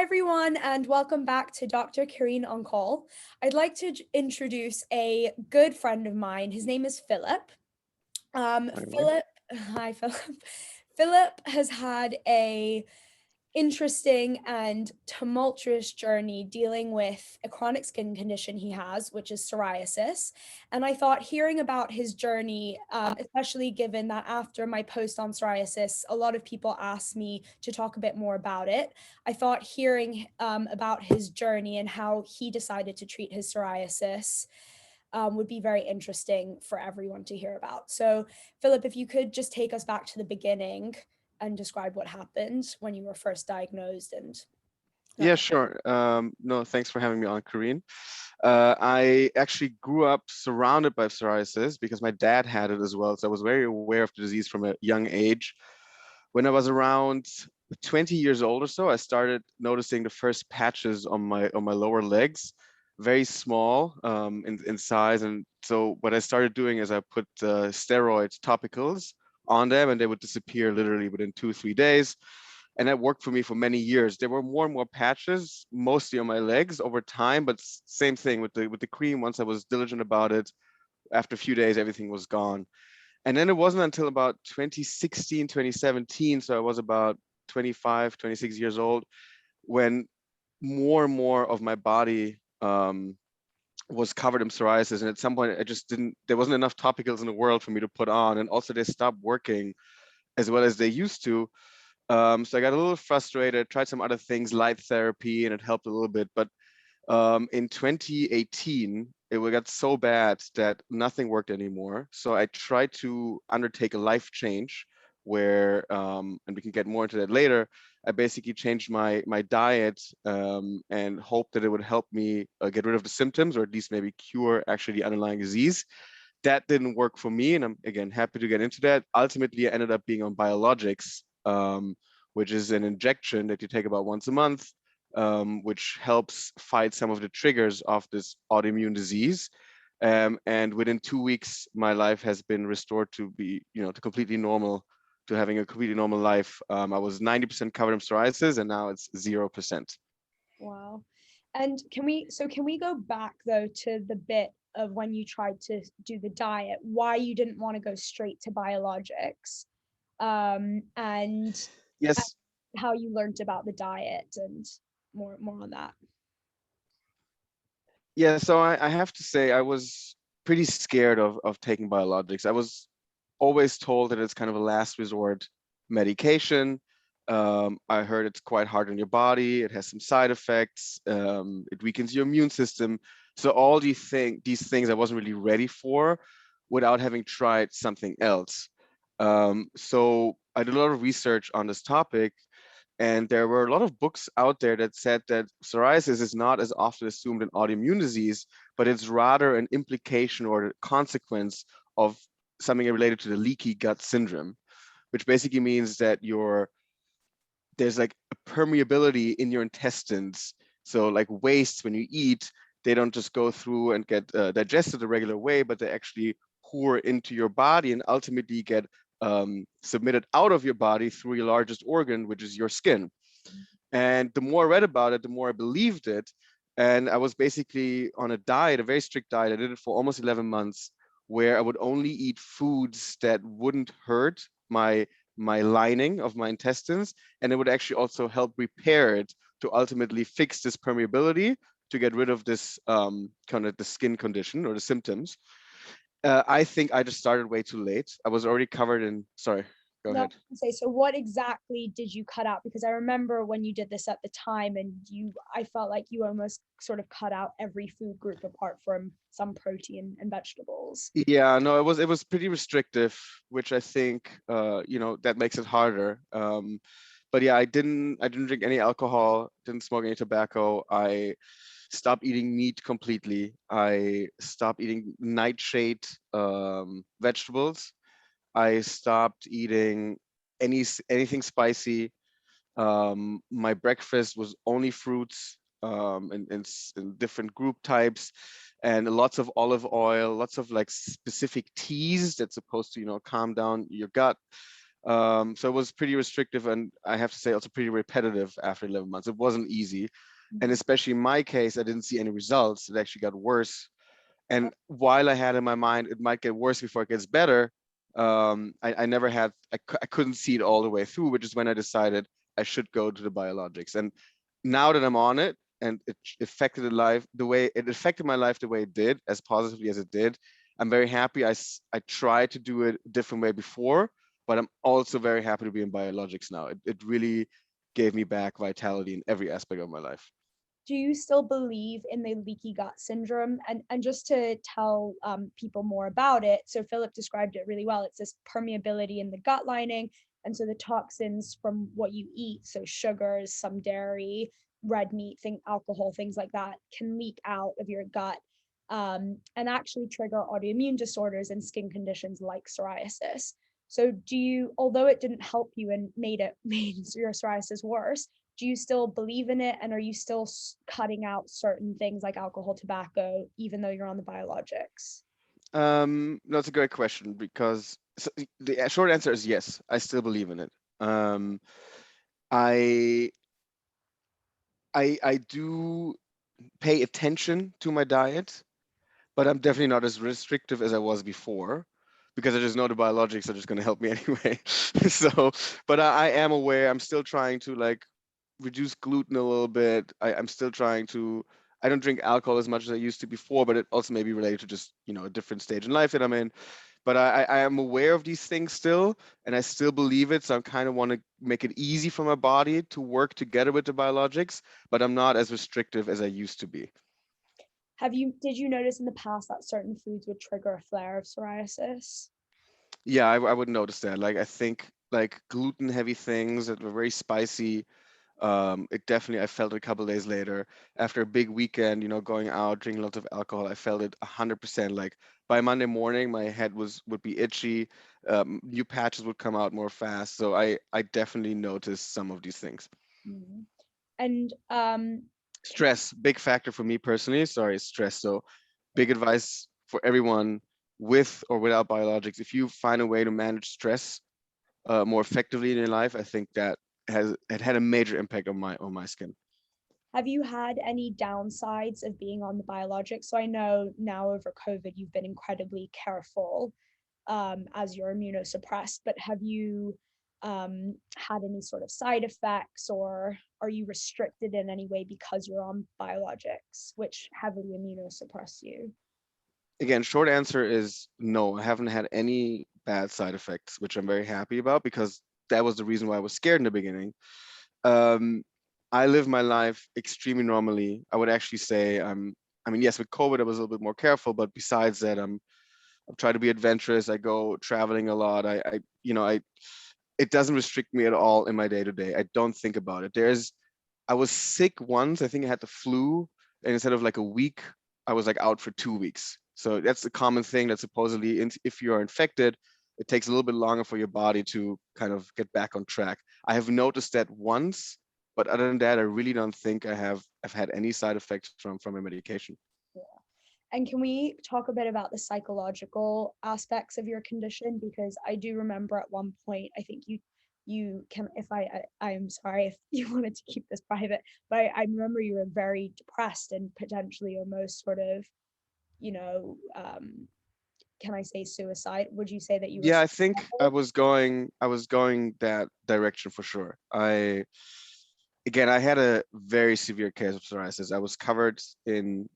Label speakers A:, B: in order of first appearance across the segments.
A: everyone, and welcome back to Dr. Kareen on Call. I'd like to introduce a good friend of mine. His name is Philip.
B: Anyway.
A: Philip, hi Philip. Philip has had a interesting and tumultuous journey dealing with a chronic skin condition he has, which is psoriasis. And I thought hearing about his journey, especially given that after my post on psoriasis, a lot of people asked me to talk a bit more about it. I thought hearing about his journey and how he decided to treat his psoriasis would be very interesting for everyone to hear about. So, Philip, if you could just take us back to the beginning and describe what happened when you were first diagnosed and
B: Yeah,
A: that.
B: sure. No, thanks for having me on, Kareen. I actually grew up surrounded by psoriasis because my dad had it as well. So I was very aware of the disease from a young age. When I was around 20 years old or so, I started noticing the first patches on my lower legs, very small in size. And so what I started doing is I put steroid topicals on them, and they would disappear literally within 2 or 3 days. And that worked for me for many years. There were more and more patches, mostly on my legs over time, but same thing with the cream. Once I was diligent about it, after a few days, everything was gone. And then it wasn't until about 2016, 2017, so I was about 25, 26 years old, when more and more of my body was covered in psoriasis. And at some point, I just didn't, there wasn't enough topicals in the world for me to put on. And also they stopped working as well as they used to. So I got a little frustrated, tried some other things, light therapy, and it helped a little bit. But in 2018, it got so bad that nothing worked anymore. So I tried to undertake a life change where, and we can get more into that later, I basically changed my diet and hoped that it would help me get rid of the symptoms, or at least maybe cure actually the underlying disease. That didn't work for me, and I'm again happy to get into that. Ultimately, I ended up being on biologics, which is an injection that you take about once a month, which helps fight some of the triggers of this autoimmune disease. And within 2 weeks, my life has been restored to be, to completely normal, to having a completely normal life. I was 90% covered in psoriasis, and now it's 0%.
A: Wow. And can we go back though to the bit of when you tried to do the diet, why you didn't want to go straight to biologics, and
B: Yes.
A: how you learned about the diet and more on that.
B: Yeah. So I have to say, I was pretty scared of taking biologics. I was always told that it's kind of a last resort medication. I heard it's quite hard on your body. It has some side effects. It weakens your immune system. So all these things I wasn't really ready for without having tried something else. So I did a lot of research on this topic, and there were a lot of books out there that said that psoriasis is not as often assumed an autoimmune disease, but it's rather an implication or a consequence of something related to the leaky gut syndrome, which basically means that there's like a permeability in your intestines. So like waste, when you eat, they don't just go through and get digested the regular way, but they actually pour into your body and ultimately get submitted out of your body through your largest organ, which is your skin. And the more I read about it, the more I believed it. And I was basically on a diet, a very strict diet. I did it for almost 11 months, where I would only eat foods that wouldn't hurt my lining of my intestines, and it would actually also help repair it to ultimately fix this permeability, to get rid of this kind of the skin condition or the symptoms. I think I just started way too late. I was already covered in, sorry, go
A: No, I
B: ahead.
A: can say, so what exactly did you cut out? Because I remember when you did this at the time, and I felt like you almost sort of cut out every food group apart from some protein and vegetables.
B: Yeah, no, it was pretty restrictive, which I think that makes it harder. But yeah, I didn't drink any alcohol, didn't smoke any tobacco. I stopped eating meat completely. I stopped eating nightshade vegetables. I stopped eating anything spicy. My breakfast was only fruits, in different group types, and lots of olive oil, lots of like specific teas that's supposed to calm down your gut. So it was pretty restrictive, and I have to say also pretty repetitive after 11 months. It wasn't easy. And
A: Mhm.
B: especially in my case, I didn't see any results. It actually got worse. And while I had in my mind, it might get worse before it gets better, I never had, I couldn't see it all the way through, which is when I decided I should go to the biologics. And now that I'm on it, and it affected it affected my life the way it did, as positively as it did, I'm very happy. I tried to do it a different way before, but I'm also very happy to be in biologics now. It really gave me back vitality in every aspect of my life.
A: Do you still believe in the leaky gut syndrome? And just to tell people more about it, so Philip described it really well. It's this permeability in the gut lining, and so the toxins from what you eat, so sugars, some dairy, red meat, alcohol, things like that, can leak out of your gut, and actually trigger autoimmune disorders and skin conditions like psoriasis. So do you, although it didn't help you and made your psoriasis worse, do you still believe in it, and are you still cutting out certain things like alcohol, tobacco, even though you're on the biologics?
B: That's a great question because the short answer is yes. I still believe in it. Um, I I do pay attention to my diet, but I'm definitely not as restrictive as I was before because I just know the biologics are just going to help me anyway. So, but I am aware. I'm still trying to like reduce gluten a little bit. I'm still trying to. I don't drink alcohol as much as I used to before, but it also may be related to just a different stage in life that I'm in. But I am aware of these things still, and I still believe it. So I kind of want to make it easy for my body to work together with the biologics, but I'm not as restrictive as I used to be.
A: Did you notice in the past that certain foods would trigger a flare of psoriasis?
B: Yeah, I would notice that. Like I think like gluten heavy things that were very spicy. It definitely I felt it a couple days later after a big weekend, going out, drinking lots of alcohol. I felt it 100%. Like by Monday morning, my head would be itchy. New patches would come out more fast. So I definitely noticed some of these things.
A: Mm. And
B: Stress, big factor for me personally. Sorry, stress. So big advice for everyone with or without biologics. If you find a way to manage stress more effectively in your life, I think that it had a major impact on my skin.
A: have you had any downsides of being on the biologics? So I know now over COVID, you've been incredibly careful as you're immunosuppressed, but have you had any sort of side effects, or are you restricted in any way because you're on biologics, which heavily immunosuppress you?
B: Again, short answer is no. I haven't had any bad side effects, which I'm very happy about because that was the reason why I was scared in the beginning. Um, I live my life extremely normally. I would actually say I mean, yes, with COVID, I was a little bit more careful, but besides that, I'm trying to be adventurous. I go traveling a lot. It doesn't restrict me at all in my day to day. I don't think about it. I was sick once. I think I had the flu, and instead of like a week, I was like out for 2 weeks. So that's a common thing that supposedly, if you are infected, it takes a little bit longer for your body to kind of get back on track. I have noticed that once, but other than that, I really don't think I've had any side effects from a medication.
A: Yeah. And can we talk a bit about the psychological aspects of your condition? Because I do remember at one point, I think you can, if I'm sorry if you wanted to keep this private, but I remember you were very depressed and potentially almost sort of, you know, can I say suicide? Would you say that you were
B: Yeah, I think
A: suicidal?
B: I was going that direction for sure. I had a very severe case of psoriasis. I was covered in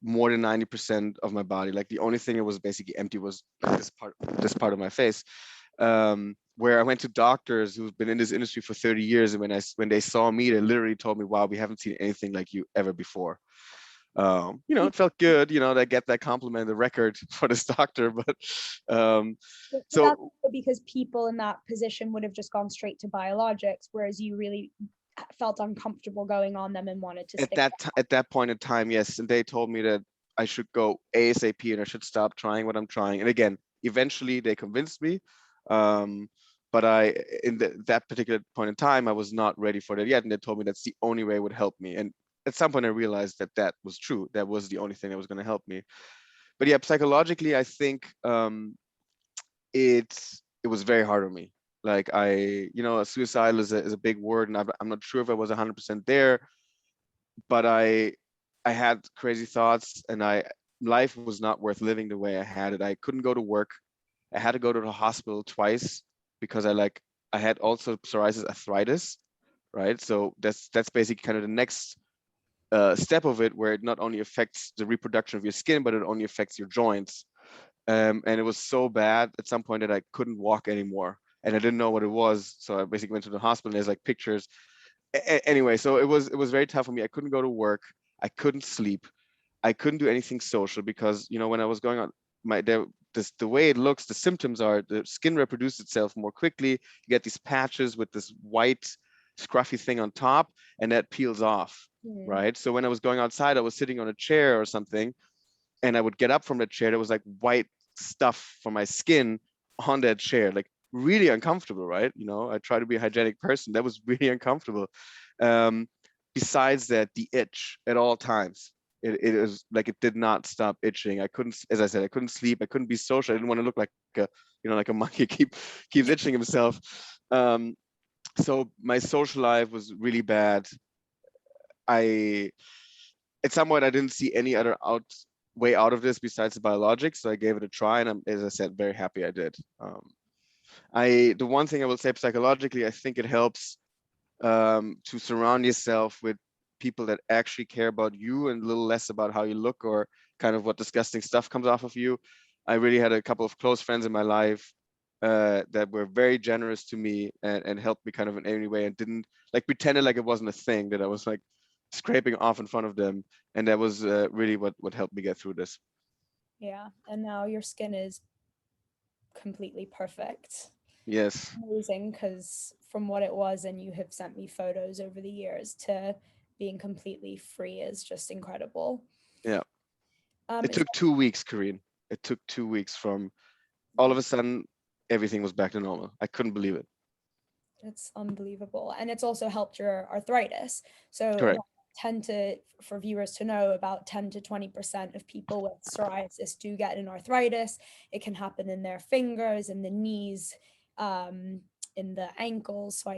B: more than 90% of my body. Like the only thing that was basically empty was like this part of my face. Where I went to doctors who've been in this industry for 30 years, and when they saw me, they literally told me, "Wow, we haven't seen anything like you ever before." It felt good, to get that compliment, the record for this doctor. But
A: But that's
B: so
A: because people in that position would have just gone straight to biologics, whereas you really felt uncomfortable going on them and wanted to stick.
B: at that point in time, yes, and they told me that I should go ASAP and I should stop trying what I'm trying. And again, eventually they convinced me. Um, but that particular point in time, I was not ready for that yet, and they told me that's the only way it would help me. And at some point, I realized that that was true. That was the only thing that was going to help me. But yeah, psychologically, I think it was very hard on me. Like suicidal is a big word, and I'm not sure if I was 100% there, but I had crazy thoughts, and life was not worth living the way I had it. I couldn't go to work. I had to go to the hospital twice because I had also psoriasis arthritis, right? So that's basically kind of the next step of it, where it not only affects the reproduction of your skin, but it only affects your joints. And it was so bad at some point that I couldn't walk anymore, and I didn't know what it was. So I basically went to the hospital. And there's like pictures. Anyway, so it was very tough for me. I couldn't go to work. I couldn't sleep. I couldn't do anything social because when I was going on the way it looks, the symptoms are the skin reproduces itself more quickly. You get these patches with this white scruffy thing on top, and that peels off,
A: Mm.
B: right? So when I was going outside, I was sitting on a chair or something, and I would get up from the chair. There was like white stuff from my skin on that chair, like really uncomfortable, right? I try to be a hygienic person. That was really uncomfortable. Um, Besides that, the itch at all times. It was like it did not stop itching. I couldn't, as I said, I couldn't sleep. I couldn't be social. I didn't want to look like a monkey keeps itching himself. So my social life was really bad. I At some point I didn't see any other way out of this besides the biologics, so I gave it a try, and as I said, very happy I did. The one thing I will say psychologically, I think it helps to surround yourself with people that actually care about you and a little less about how you look or kind of what disgusting stuff comes off of you. I really had a couple of close friends in my life that were very generous to me and helped me kind of in any way, and didn't like pretended like it wasn't a thing that I was like scraping off in front of them. And that was really what helped me get through this.
A: Yeah, and now your skin is completely perfect.
B: Yes.
A: Amazing, because from what it was, and you have sent me photos over the years, to being completely free is just incredible.
B: Yeah. It
A: It's
B: took 2 weeks, Karine. It took 2 weeks from all of a sudden everything was back to normal. I couldn't believe it.
A: It's unbelievable. And it's also helped your arthritis. So
B: Correct.
A: about 10 to, for viewers to know, about 10 to 20% of people with psoriasis do get an arthritis. It can happen in their fingers, in the knees, um, in the ankles. So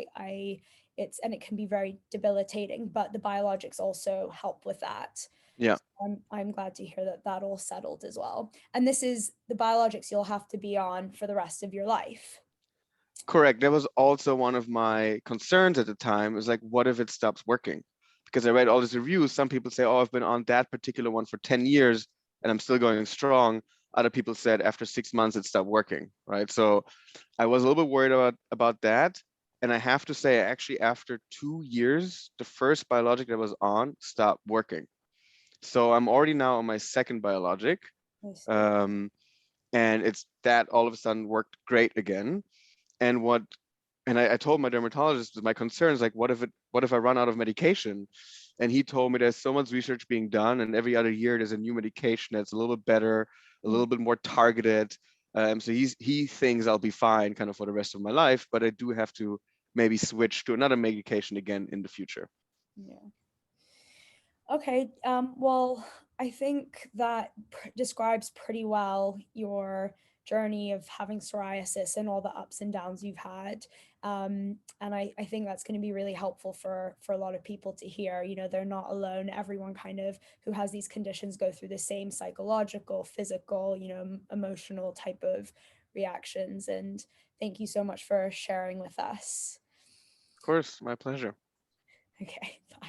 A: and it can be very debilitating, but the biologics also help with that.
B: Yeah.
A: I'm glad to hear that that all settled as well. And this is the biologics you'll have to be on for the rest of your life.
B: Correct. That was also one of my concerns at the time. It was like, what if it stops working? Because I read all these reviews. Some people say, oh, I've been on that particular one for 10 years and I'm still going strong. Other people said after 6 months it stopped working, right? So I was a little bit worried about that. And I have to say, actually, after 2 years, the first biologic that I was on stopped working. So I'm already now on my second biologic.
A: I see.
B: Um, and it's that all of a sudden worked great again. And I told my dermatologist my concerns, like what if I run out of medication? And he told me there's so much research being done, and every other year there's a new medication that's a little bit better, a
A: Mm.
B: little bit more targeted. So he thinks I'll be fine kind of for the rest of my life, but I do have to maybe switch to another medication again in the future.
A: Yeah. Okay. Well, I think that describes pretty well your journey of having psoriasis and all the ups and downs you've had. And I think that's going to be really helpful for a lot of people to hear. They're not alone. Everyone kind of who has these conditions go through the same psychological, physical, emotional type of reactions. And thank you so much for sharing with us.
B: Of course, my pleasure.
A: Okay. Bye.